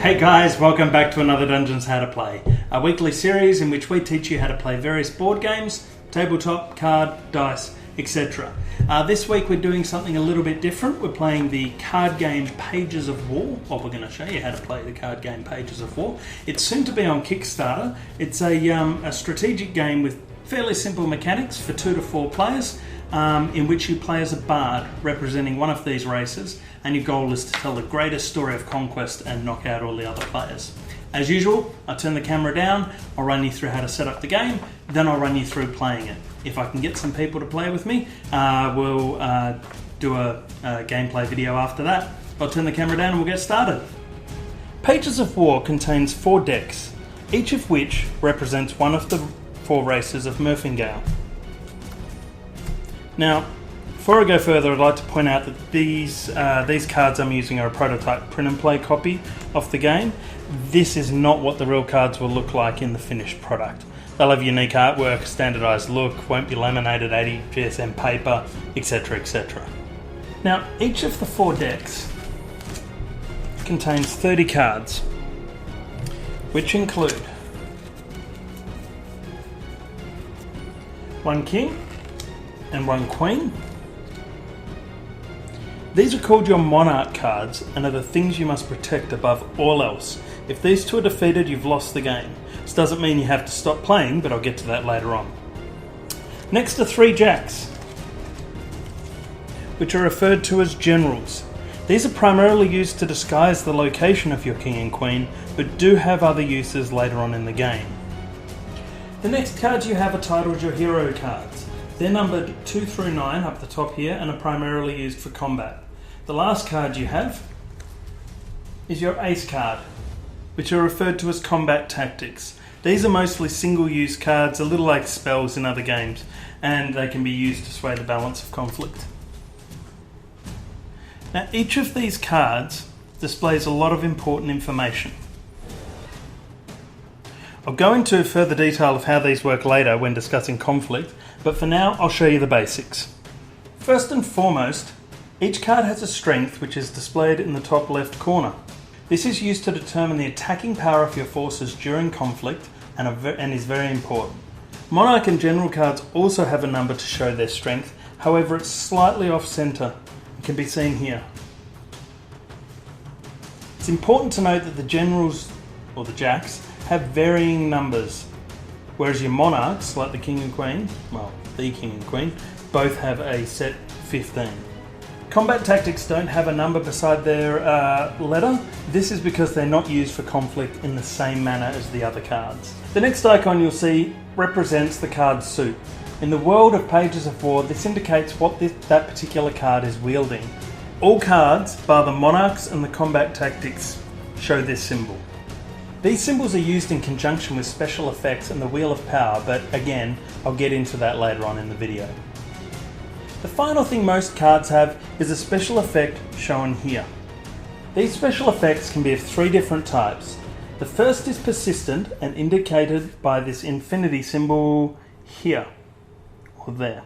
Hey guys, welcome back to another Dungeons How to Play, a weekly series in which we teach you how to play various board games, tabletop, card, dice, etc. This week we're doing something a little bit different. We're playing the card game Pages of War, or we're going to show you how to play the card game Pages of War. It's soon to be on Kickstarter. It's a strategic game with fairly simple mechanics for 2 to 4 players, in which you play as a bard representing one of these races, and your goal is to tell the greatest story of conquest and knock out all the other players. As usual, I'll turn the camera down, I'll run you through how to set up the game, then I'll run you through playing it. If I can get some people to play with me, we'll do a gameplay video after that. I'll turn the camera down and we'll get started. Pages of War contains 4 decks, each of which represents one of the 4 races of Merfingale. Now, before I go further, I'd like to point out that these cards I'm using are a prototype print and play copy of the game. This is not what the real cards will look like in the finished product. They'll have unique artwork, standardised look, won't be laminated 80 GSM paper, etc, etc. Now, each of the 4 decks contains 30 cards, which include 1 king and 1 queen. These are called your Monarch cards and are the things you must protect above all else. If these 2 are defeated, you've lost the game. This doesn't mean you have to stop playing, but I'll get to that later on. Next are 3 jacks, which are referred to as generals. These are primarily used to disguise the location of your king and queen, but do have other uses later on in the game. The next cards you have are titled your hero cards. They're numbered 2 through 9 up the top here and are primarily used for combat. The last card you have is your ace card, which are referred to as combat tactics. These are mostly single-use cards, a little like spells in other games, and they can be used to sway the balance of conflict. Now, each of these cards displays a lot of important information. I'll go into further detail of how these work later when discussing conflict, but for now I'll show you the basics. First and foremost, each card has a strength which is displayed in the top left corner. This is used to determine the attacking power of your forces during conflict and is very important. Monarch and general cards also have a number to show their strength, however it's slightly off centre. It can be seen here. It's important to note that the generals, or the jacks, have varying numbers, whereas your monarchs, like the king and queen, well, the king and queen, both have a set 15. Combat tactics don't have a number beside their letter. This is because they're not used for conflict in the same manner as the other cards. The next icon you'll see represents the card suit. In the world of Pages of War, this indicates what that particular card is wielding. All cards, bar the monarchs and the combat tactics, show this symbol. These symbols are used in conjunction with special effects and the Wheel of Power, but again, I'll get into that later on in the video. The final thing most cards have is a special effect shown here. These special effects can be of 3 different types. The first is persistent and indicated by this infinity symbol here, or there.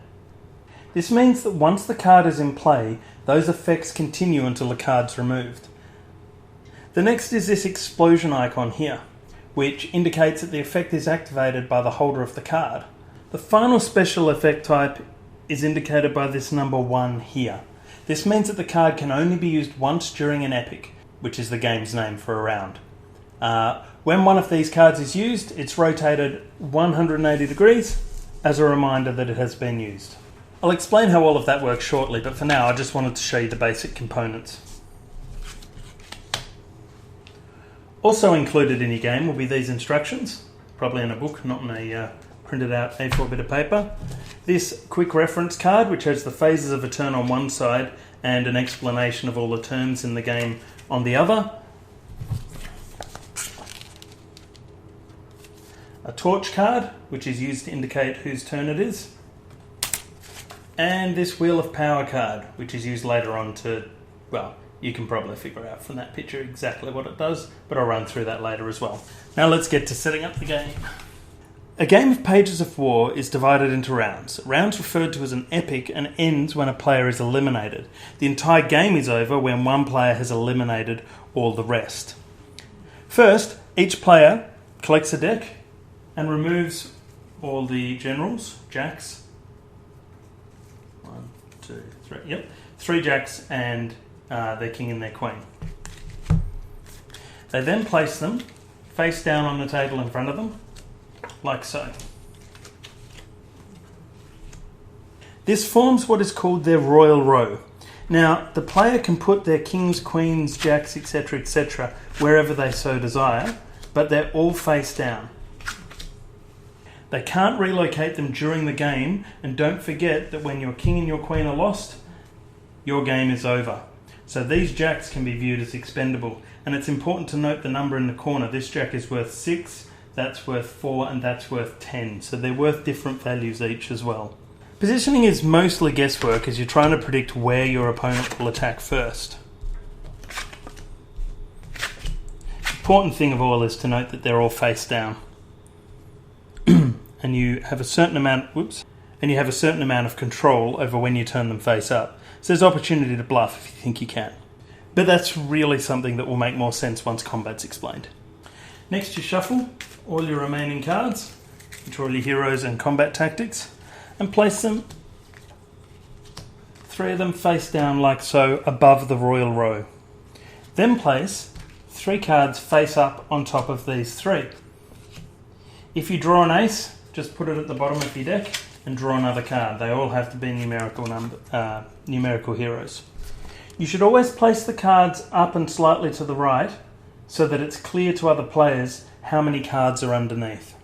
This means that once the card is in play, those effects continue until the card's removed. The next is this explosion icon here, which indicates that the effect is activated by the holder of the card. The final special effect type is indicated by this number 1 here. This means that the card can only be used once during an epic, which is the game's name for a round. When one of these cards is used, it's rotated 180 degrees as a reminder that it has been used. I'll explain how all of that works shortly, but for now I just wanted to show you the basic components. Also included in your game will be these instructions, probably in a book, not in a printed out A4 bit of paper. This quick reference card, which has the phases of a turn on one side and an explanation of all the turns in the game on the other. A torch card, which is used to indicate whose turn it is. And this Wheel of Power card, which is used later on to, well, you can probably figure out from that picture exactly what it does, but I'll run through that later as well. Now let's get to setting up the game. A game of Pages of War is divided into rounds. Rounds referred to as an epic and ends when a player is eliminated. The entire game is over when one player has eliminated all the rest. First, each player collects a deck and removes all the generals, jacks. 1, 2, 3. Yep, 3 jacks and their king and their queen. They then place them face down on the table in front of them, like so. This forms what is called their royal row. Now, the player can put their kings, queens, jacks, etc., wherever they so desire, but they're all face down. They can't relocate them during the game, and don't forget that when your king and your queen are lost, your game is over. So these jacks can be viewed as expendable, and it's important to note the number in the corner. This jack is worth 6, that's worth 4, and that's worth 10. So they're worth different values each as well. Positioning is mostly guesswork as you're trying to predict where your opponent will attack first. The important thing of all is to note that they're all face down. And you have a certain amount of control over when you turn them face up. So there's opportunity to bluff if you think you can. But that's really something that will make more sense once combat's explained. Next, you shuffle all your remaining cards, which are all your heroes and combat tactics, and place them, 3 of them face down like so, above the royal row. Then place 3 cards face up on top of these 3. If you draw an ace, just put it at the bottom of your deck and draw another card. They all have to be numerical heroes. You should always place the cards up and slightly to the right so that it's clear to other players how many cards are underneath.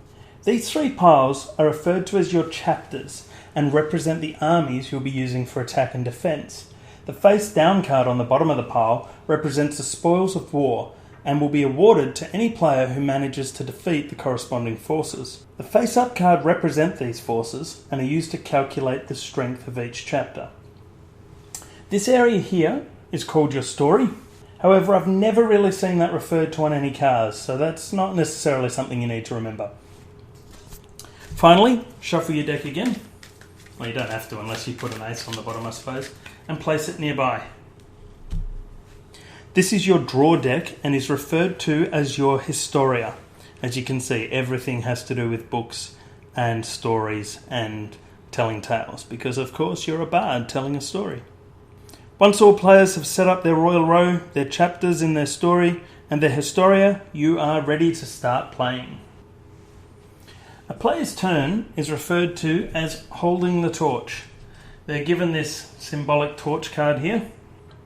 These 3 piles are referred to as your chapters and represent the armies you'll be using for attack and defence. The face down card on the bottom of the pile represents the spoils of war and will be awarded to any player who manages to defeat the corresponding forces. The face up card represent these forces and are used to calculate the strength of each chapter. This area here is called your story. However, I've never really seen that referred to on any cards, so that's not necessarily something you need to remember. Finally, shuffle your deck again. Well, you don't have to unless you put an ace on the bottom, I suppose, and place it nearby. This is your draw deck and is referred to as your Historia. As you can see, everything has to do with books and stories and telling tales, because of course you're a bard telling a story. Once all players have set up their royal row, their chapters in their story, and their Historia, you are ready to start playing. A player's turn is referred to as holding the torch. They're given this symbolic torch card here,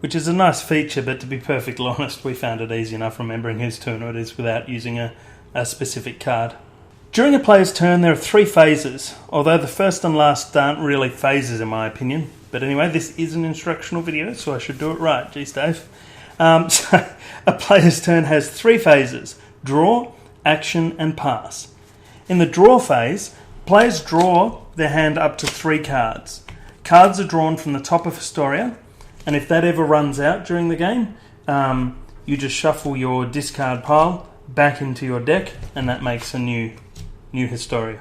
which is a nice feature, but to be perfectly honest, we found it easy enough remembering whose turn it is without using a specific card. During a player's turn, there are 3 phases, although the first and last aren't really phases in my opinion. But anyway, this is an instructional video, so I should do it right. Geez, Dave. So a player's turn has 3 phases: draw, action, and pass. In the draw phase, players draw their hand up to 3 cards. Cards are drawn from the top of Historia, and if that ever runs out during the game, you just shuffle your discard pile back into your deck, and that makes a new Historia.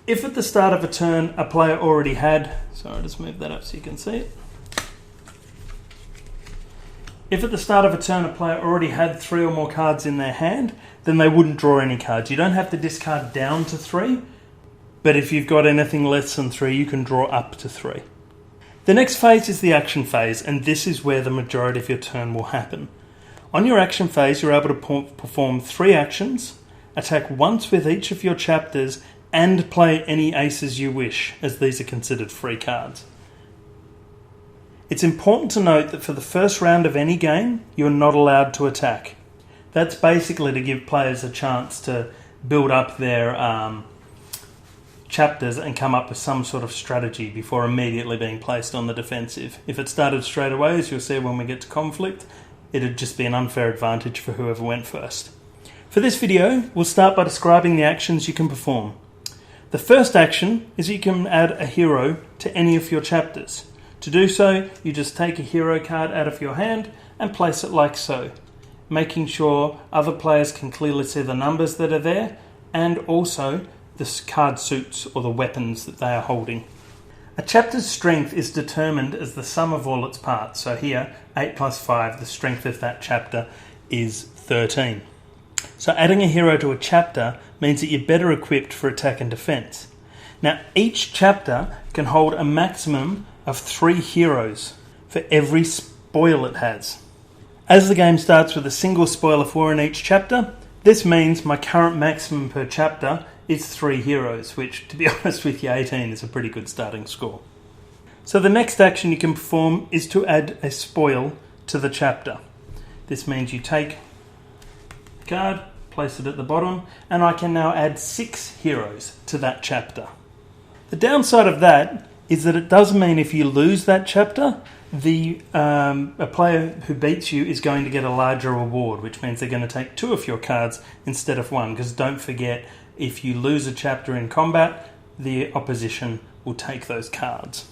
If at the start of a turn a player already had... Sorry, I'll just move that up so you can see it. If at the start of a turn a player already had 3 or more cards in their hand, then they wouldn't draw any cards. You don't have to discard down to 3, but if you've got anything less than 3, you can draw up to 3. The next phase is the action phase, and this is where the majority of your turn will happen. On your action phase, you're able to perform 3 actions, attack once with each of your chapters, and play any aces you wish, as these are considered free cards. It's important to note that for the first round of any game, you're not allowed to attack. That's basically to give players a chance to build up their chapters and come up with some sort of strategy before immediately being placed on the defensive. If it started straight away, as you'll see when we get to conflict, it'd just be an unfair advantage for whoever went first. For this video, we'll start by describing the actions you can perform. The first action is you can add a hero to any of your chapters. To do so, you just take a hero card out of your hand and place it like so, making sure other players can clearly see the numbers that are there and also the card suits or the weapons that they are holding. A chapter's strength is determined as the sum of all its parts. So here, 8 plus 5, the strength of that chapter is 13. So adding a hero to a chapter means that you're better equipped for attack and defense. Now, each chapter can hold a maximum of 3 heroes for every spoil it has. As the game starts with a single spoil of 4 in each chapter, this means my current maximum per chapter is 3 heroes, which, to be honest with you, 18 is a pretty good starting score. So the next action you can perform is to add a spoil to the chapter. This means you take a card, place it at the bottom, and I can now add 6 heroes to that chapter. The downside of that is that it does mean if you lose that chapter, a player who beats you is going to get a larger reward, which means they're going to take 2 of your cards instead of 1, because don't forget, if you lose a chapter in combat, the opposition will take those cards.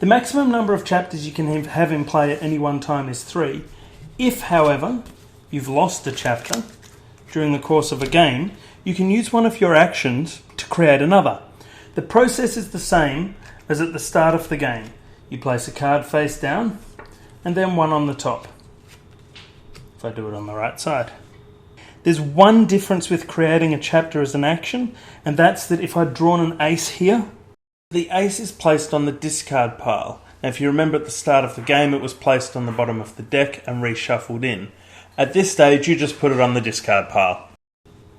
The maximum number of chapters you can have in play at any one time is 3. If, however, you've lost a chapter during the course of a game, you can use one of your actions to create another. The process is the same as at the start of the game. You place a card face down and then one on the top. If I do it on the right side. There's one difference with creating a chapter as an action, and that's that if I'd drawn an ace here, the ace is placed on the discard pile. Now, if you remember at the start of the game, it was placed on the bottom of the deck and reshuffled in. At this stage, you just put it on the discard pile.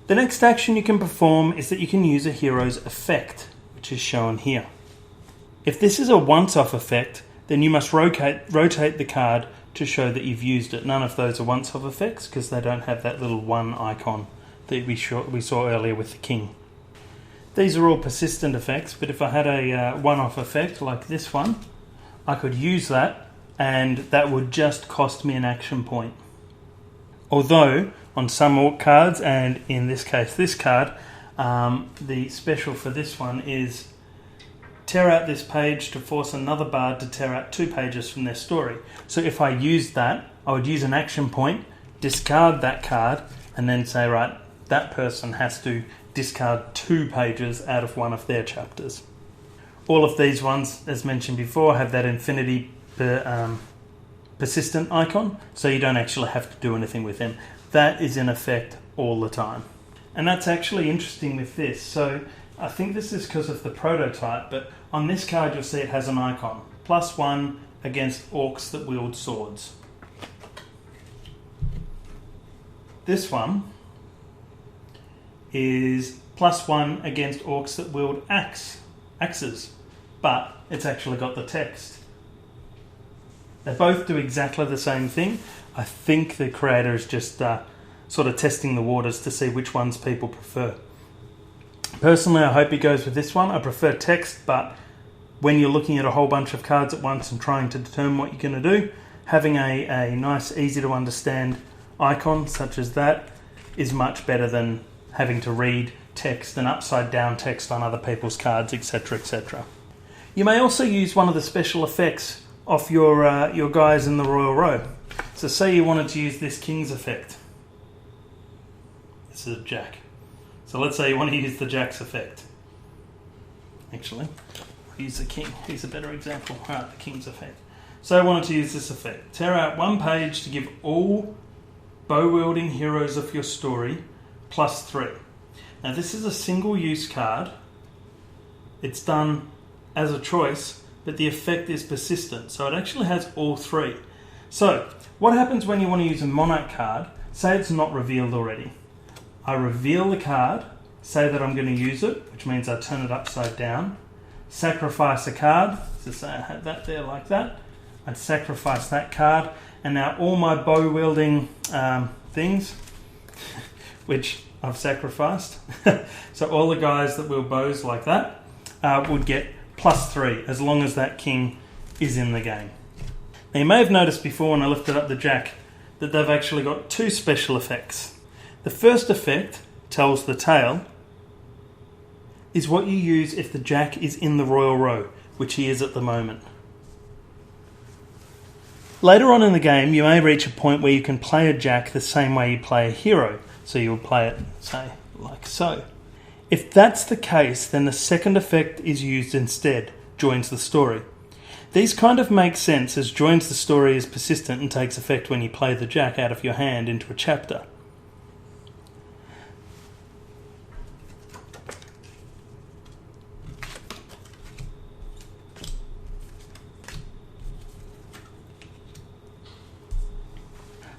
The next action you can perform is that you can use a hero's effect, which is shown here. If this is a once-off effect, then you must rotate the card to show that you've used it. None of those are once-off effects because they don't have that little 1 icon that we saw earlier with the king. These are all persistent effects, but if I had a one-off effect like this one, I could use that and that would just cost me an action point. Although, on some cards, and in this case this card, the special for this one is tear out this page to force another bard to tear out 2 pages from their story. So if I used that, I would use an action point, discard that card, and then say, right, that person has to discard 2 pages out of one of their chapters. All of these ones, as mentioned before, have that infinity persistent icon, so you don't actually have to do anything with them. That is in effect all the time. And that's actually interesting with this. So I think this is because of the prototype, but on this card you'll see it has an icon. +1 against orcs that wield swords. This one is +1 against orcs that wield axes, but it's actually got the text. They both do exactly the same thing. I think the creator is just sort of testing the waters to see which ones people prefer. Personally, I hope he goes with this one. I prefer text, but when you're looking at a whole bunch of cards at once and trying to determine what you're going to do, having a nice, easy to understand icon such as that is much better than having to read text and upside down text on other people's cards, etc., etc. You may also use one of the special effects off your guys in the Royal Row. So say you wanted to use this King's effect. This is a Jack. So let's say you want to use the Jack's effect. Actually, I'll use the King. Here's a better example. Alright, the King's effect. So I wanted to use this effect. Tear out 1 page to give all bow-wielding heroes of your story +3. Now this is a single-use card. It's done as a choice, but the effect is persistent, so it actually has all 3. So, what happens when you want to use a Monarch card? Say it's not revealed already. I reveal the card, say that I'm going to use it, which means I turn it upside down, sacrifice a card, so say I had that there like that, I'd sacrifice that card, and now all my bow-wielding things, which I've sacrificed, so all the guys that wield bows like that would get +3 as long as that king is in the game. Now you may have noticed before when I lifted up the Jack that they've actually got 2 special effects. The first effect, tells the tale, is what you use if the Jack is in the Royal Row, which he is at the moment. Later on in the game you may reach a point where you can play a Jack the same way you play a hero, so you'll play it, say, like so. If that's the case, then the second effect is used instead, joins the story. These kind of make sense as joins the story is persistent and takes effect when you play the Jack out of your hand into a chapter.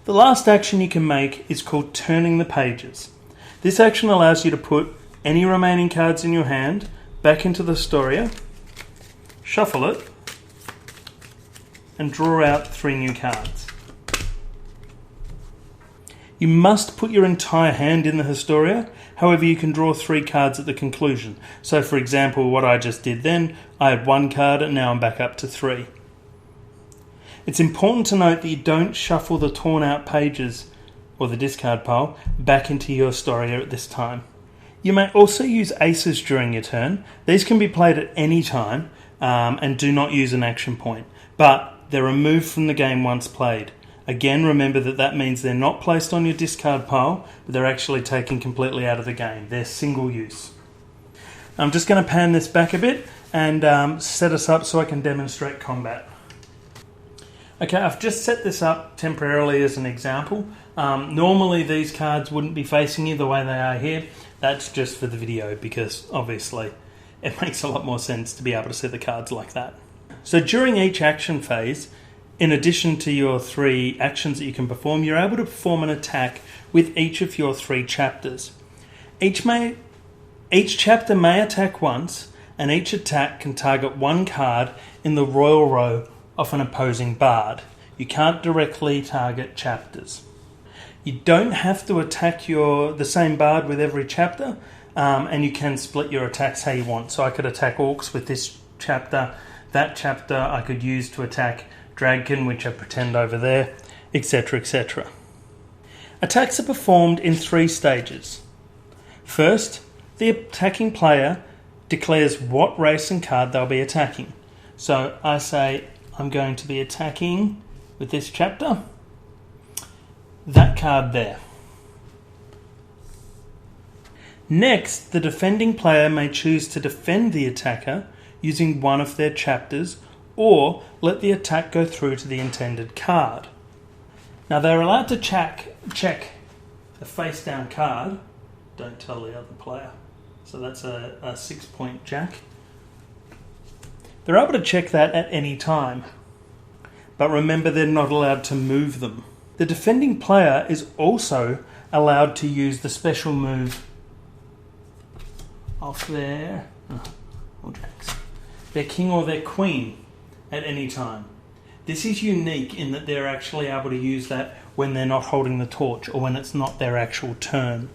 The last action you can make is called turning the pages. This action allows you to put any remaining cards in your hand back into the Storia, shuffle it, and draw out 3 new cards. You must put your entire hand in the Historia, however you can draw 3 cards at the conclusion. So for example, what I just did then, I had 1 card and now I'm back up to 3. It's important to note that you don't shuffle the torn out pages, or the discard pile, back into your Historia at this time. You may also use aces during your turn. These can be played at any time and do not use an action point, but they're removed from the game once played. Again, remember that means they're not placed on your discard pile, but they're actually taken completely out of the game. They're single use. I'm just going to pan this back a bit and set us up so I can demonstrate combat. Okay, I've just set this up temporarily as an example. Normally these cards wouldn't be facing you the way they are here. That's just for the video because obviously it makes a lot more sense to be able to see the cards like that. So during each action phase, in addition to your 3 actions that you can perform, you're able to perform an attack with each of your 3 chapters. Each chapter may attack once, and each attack can target 1 card in the royal row of an opposing bard. You can't directly target chapters. You don't have to attack the same bard with every chapter, and you can split your attacks how you want. So I could attack orcs with this chapter. That chapter I could use to attack Dragkin, which I pretend over there, etc, etc. Attacks are performed in 3 stages. First, the attacking player declares what race and card they'll be attacking. So I say I'm going to be attacking with this chapter, that card there. Next, the defending player may choose to defend the attacker using one of their chapters, or let the attack go through to the intended card. Now they're allowed to check a face down card. Don't tell the other player. So that's a 6-point jack. They're able to check that at any time, but remember they're not allowed to move them. The defending player is also allowed to use the special move of their king or their queen at any time. This is unique in that they're actually able to use that when they're not holding the torch or when it's not their actual turn.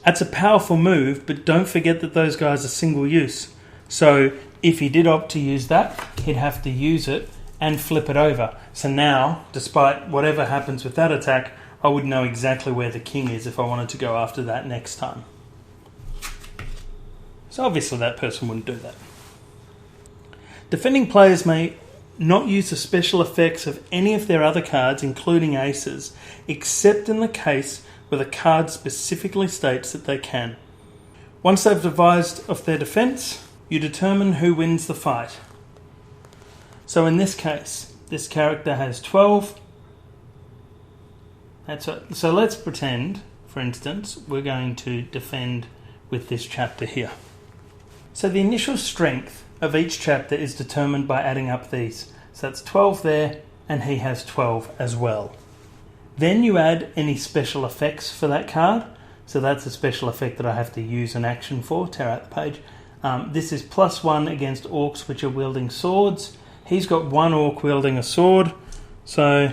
That's a powerful move, but don't forget that those guys are single use. So if he did opt to use that, he'd have to use it and flip it over. So now, despite whatever happens with that attack, I would know exactly where the king is if I wanted to go after that next time. So obviously that person wouldn't do that. Defending players may not use the special effects of any of their other cards, including aces, except in the case where the card specifically states that they can. Once they've devised of their defense, you determine who wins the fight. So in this case, this character has 12. So let's pretend, for instance, we're going to defend with this chapter here. So the initial strength of each chapter is determined by adding up these. So that's 12 there, and he has 12 as well. Then you add any special effects for that card. So that's a special effect that I have to use an action for, tear out the page. This is +1 against orcs which are wielding swords. He's got 1 orc wielding a sword, so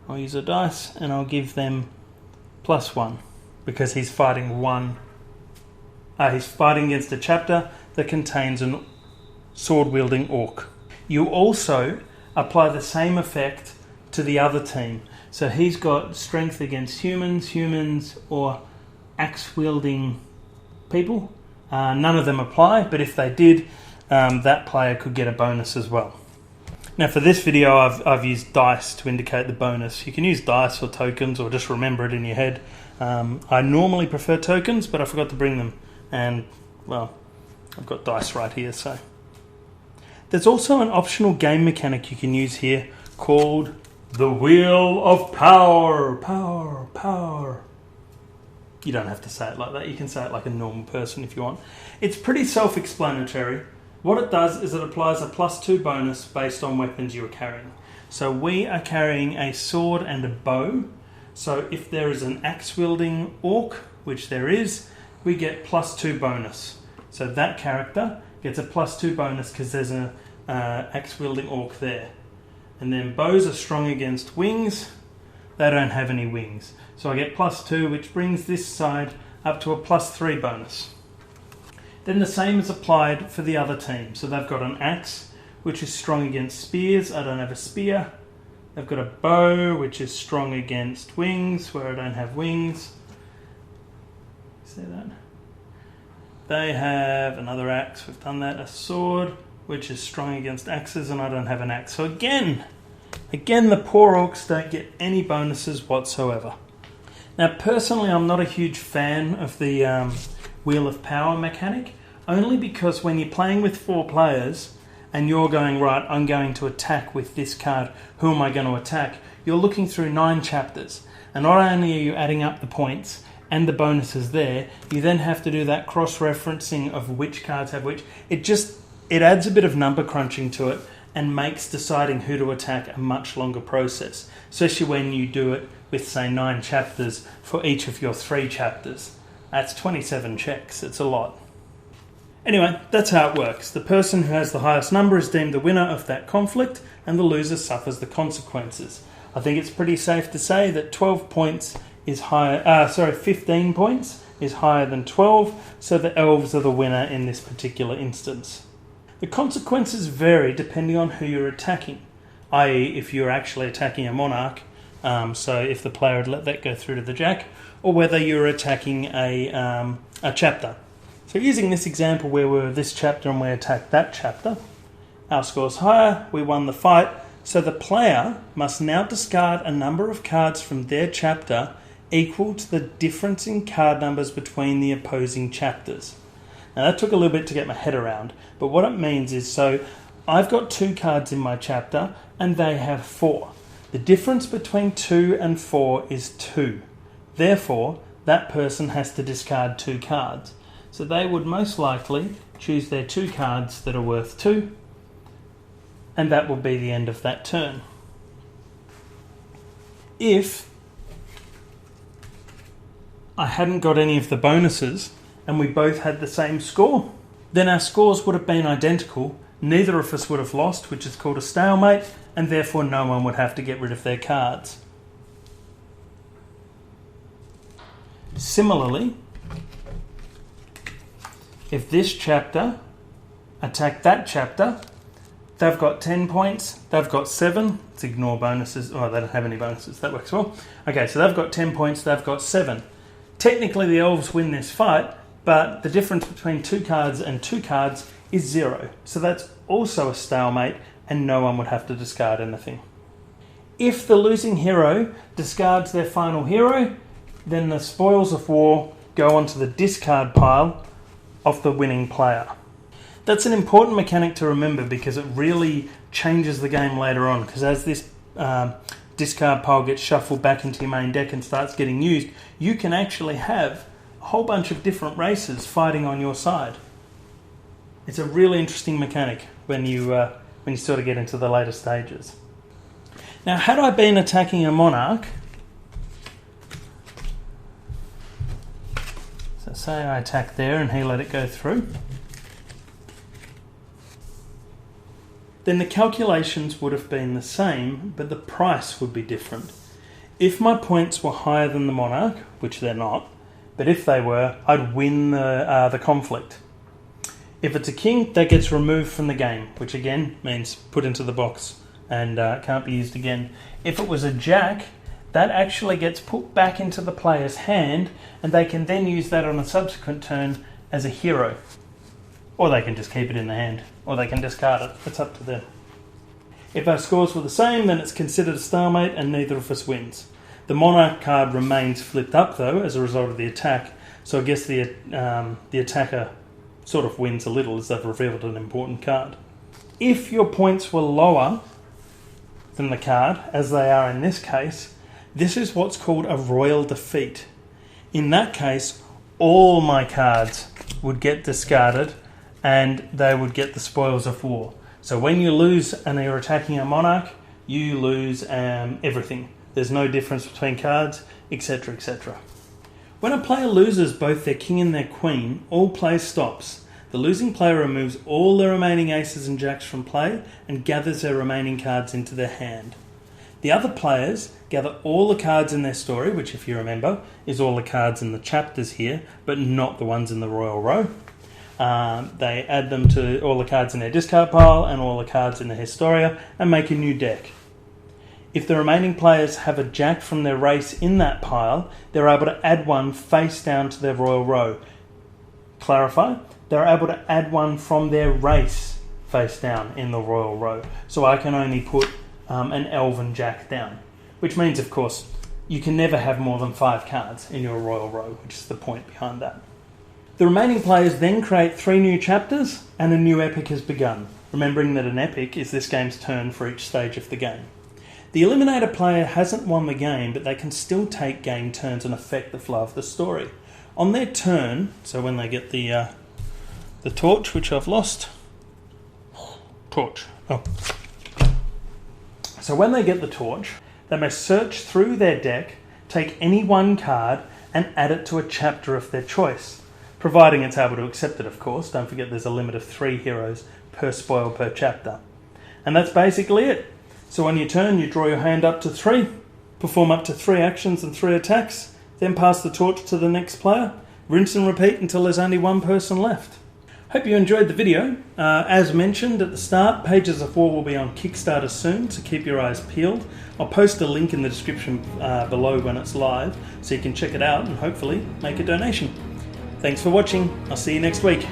I'll use a dice and I'll give them +1 because he's fighting he's fighting against a chapter that contains a sword-wielding orc. You also apply the same effect to the other team. So he's got strength against humans or axe-wielding people. None of them apply, but if they did, that player could get a bonus as well. Now for this video, I've used dice to indicate the bonus. You can use dice or tokens or just remember it in your head. I normally prefer tokens, but I forgot to bring them. And, well, I've got dice right here, so. There's also an optional game mechanic you can use here called the Wheel of Power. Power. You don't have to say it like that. You can say it like a normal person if you want. It's pretty self-explanatory. What it does is it applies a +2 bonus based on weapons you're carrying. So we are carrying a sword and a bow. So if there is an axe-wielding orc, which there is, we get +2 bonus. So that character gets a +2 bonus because there's an axe-wielding orc there. And then bows are strong against wings. They don't have any wings. So I get +2, which brings this side up to a +3 bonus. Then the same is applied for the other team. So they've got an axe, which is strong against spears. I don't have a spear. They've got a bow, which is strong against wings, where I don't have wings. See that? They have another axe. We've done that. A sword, which is strong against axes, and I don't have an axe. So again, the poor orcs don't get any bonuses whatsoever. Now, personally, I'm not a huge fan of the Wheel of Power mechanic, only because when you're playing with 4 players and you're going, right, I'm going to attack with this card, who am I going to attack? You're looking through 9 chapters, and not only are you adding up the points and the bonuses there, you then have to do that cross-referencing of which cards have which. It adds a bit of number crunching to it and makes deciding who to attack a much longer process, especially when you do it with, say, 9 chapters for each of your 3 chapters. That's 27 checks. It's a lot. Anyway, that's how it works. The person who has the highest number is deemed the winner of that conflict, and the loser suffers the consequences. I think it's pretty safe to say that 15 points is higher than 12, so the elves are the winner in this particular instance. The consequences vary depending on who you're attacking, i.e. if you're actually attacking a monarch, so if the player had let that go through to the jack, or whether you're attacking a chapter. So using this example where we're this chapter and we attack that chapter, our score's higher, we won the fight, so the player must now discard a number of cards from their chapter equal to the difference in card numbers between the opposing chapters. Now that took a little bit to get my head around, but what it means is, so I've got 2 cards in my chapter and they have 4. The difference between 2 and 4 is 2. Therefore, that person has to discard 2 cards. So they would most likely choose their 2 cards that are worth 2, and that will be the end of that turn. If I hadn't got any of the bonuses and we both had the same score, then our scores would have been identical. Neither of us would have lost, which is called a stalemate, and therefore no one would have to get rid of their cards. Similarly, if this chapter attacked that chapter, they've got 10 points, they've got 7. Let's ignore bonuses. Oh, they don't have any bonuses. That works well. Okay, so they've got 10 points, they've got 7. Technically, the elves win this fight, but the difference between 2 cards and 2 cards is 0. So that's also a stalemate, and no one would have to discard anything. If the losing hero discards their final hero, then the spoils of war go onto the discard pile of the winning player. That's an important mechanic to remember because it really changes the game later on, because as this discard pile gets shuffled back into your main deck and starts getting used, you can actually have a whole bunch of different races fighting on your side. It's a really interesting mechanic when you sort of get into the later stages. Now, had I been attacking a monarch, so say I attack there and he let it go through, then the calculations would have been the same, but the price would be different. If my points were higher than the monarch, which they're not, but if they were, I'd win the conflict. If it's a king, that gets removed from the game, which again means put into the box and can't be used again. If it was a jack, that actually gets put back into the player's hand, and they can then use that on a subsequent turn as a hero. Or they can just keep it in the hand, or they can discard it. It's up to them. If our scores were the same, then it's considered a stalemate and neither of us wins. The monarch card remains flipped up though as a result of the attack, so I guess the attacker sort of wins a little as they've revealed an important card. If your points were lower than the card, as they are in this case, this is what's called a royal defeat. In that case, all my cards would get discarded and they would get the spoils of war. So when you lose and you're attacking a monarch, you lose everything. There's no difference between cards, etc, etc. When a player loses both their king and their queen, all play stops. The losing player removes all the remaining aces and jacks from play and gathers their remaining cards into their hand. The other players gather all the cards in their story, which, if you remember, is all the cards in the chapters here, but not the ones in the royal row. They add them to all the cards in their discard pile and all the cards in the Historia and make a new deck. If the remaining players have a jack from their race in that pile, they're able to add one face down to their royal row. Clarify, they're able to add one from their race face down in the royal row. So I can only put an elven jack down, which means, of course, you can never have more than 5 cards in your royal row, which is the point behind that. The remaining players then create 3 new chapters and a new epic has begun, remembering that an epic is this game's turn for each stage of the game. The eliminator player hasn't won the game, but they can still take game turns and affect the flow of the story. On their turn, so when they get the torch, which I've lost. Torch. Oh. So when they get the torch, they may search through their deck, take any one card, and add it to a chapter of their choice. Providing it's able to accept it, of course. Don't forget there's a limit of 3 heroes per spoil per chapter. And that's basically it. So on your turn, you draw your hand up to 3, perform up to 3 actions and 3 attacks, then pass the torch to the next player, rinse and repeat until there's only one person left. Hope you enjoyed the video. As mentioned at the start, Pages of War will be on Kickstarter soon, so keep your eyes peeled. I'll post a link in the description below when it's live, so you can check it out and hopefully make a donation. Thanks for watching. I'll see you next week.